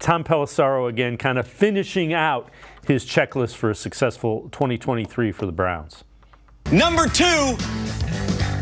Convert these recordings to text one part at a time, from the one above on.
Tom Pelissero again, kind of finishing out his checklist for a successful 2023 for the Browns. Number 2,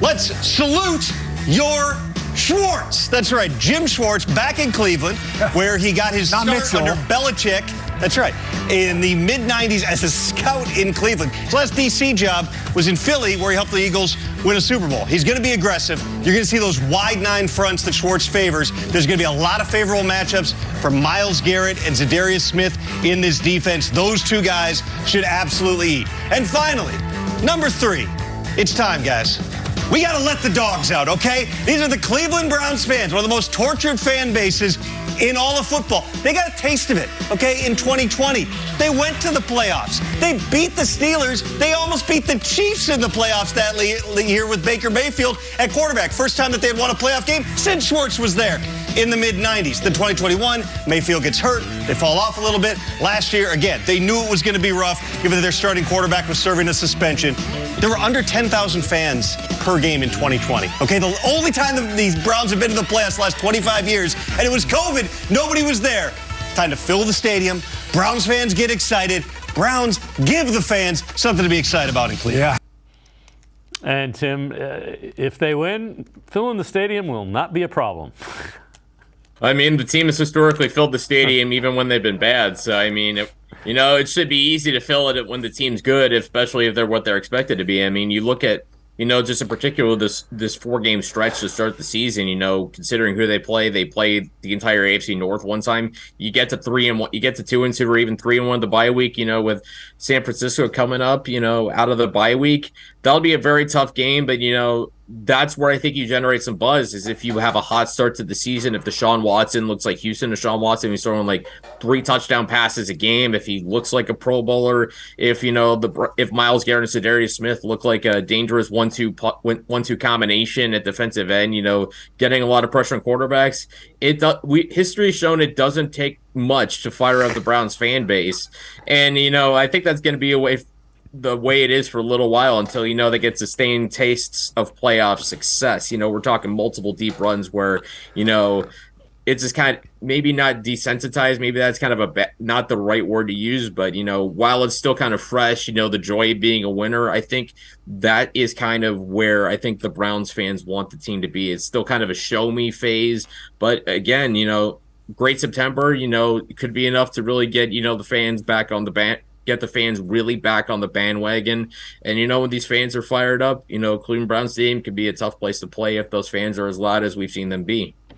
let's salute your Schwartz. That's right, Jim Schwartz back in Cleveland, where he got his start under Belichick. That's right, in the mid-'90s as a scout in Cleveland. His last DC job was in Philly, where he helped the Eagles win a Super Bowl. He's going to be aggressive. You're going to see those wide 9 fronts that Schwartz favors. There's going to be a lot of favorable matchups for Myles Garrett and Zadarius Smith in this defense. Those 2 guys should absolutely eat. And finally, number 3, it's time, guys. We got to let the dogs out, okay? These are the Cleveland Browns fans, one of the most tortured fan bases in all of football. They got a taste of it, okay, in 2020. They went to the playoffs. They beat the Steelers. They almost beat the Chiefs in the playoffs that year with Baker Mayfield at quarterback. First time that they had won a playoff game since Schwartz was there in the mid-'90s. Then 2021, Mayfield gets hurt. They fall off a little bit. Last year, again, they knew it was going to be rough, given that their starting quarterback was serving a suspension. There were under 10,000 fans per game in 2020. Okay, the only time that these Browns have been to the playoffs the last 25 years, and it was COVID. Nobody was there. Time to fill the stadium. Browns fans get excited. Browns give the fans something to be excited about in Cleveland. Yeah. And Tim, if they win, filling the stadium will not be a problem. I mean, the team has historically filled the stadium even when they've been bad. So, I mean, it should be easy to fill it when the team's good, especially if they're what they're expected to be. I mean, you look at, just in particular, this 4-game stretch to start the season, considering who they played the entire AFC North one time. You get to 3-1, you get to 2-2, or even 3-1 the bye week, with San Francisco coming up, out of the bye week. That'll be a very tough game, but, that's where I think you generate some buzz, is if you have a hot start to the season. If Deshaun Watson looks like Deshaun Watson, he's throwing like 3 touchdown passes a game. If he looks like a Pro Bowler, if if Myles Garrett and Zadarius Smith look like a dangerous 1-2 combination at defensive end, getting a lot of pressure on quarterbacks. History has shown it doesn't take much to fire up the Browns fan base, and I think that's going to be the way it is for a little while until they get sustained tastes of playoff success. We're talking multiple deep runs where it's just kind of maybe not desensitized, maybe that's kind of not the right word to use, but while it's still kind of fresh, the joy of being a winner, I think that is kind of where I think the Browns fans want the team to be. It's still kind of a show me phase, but again, great September, it could be enough to really get the fans back on the get the fans really back on the bandwagon. And, when these fans are fired up, Cleveland Browns team could be a tough place to play if those fans are as loud as we've seen them be.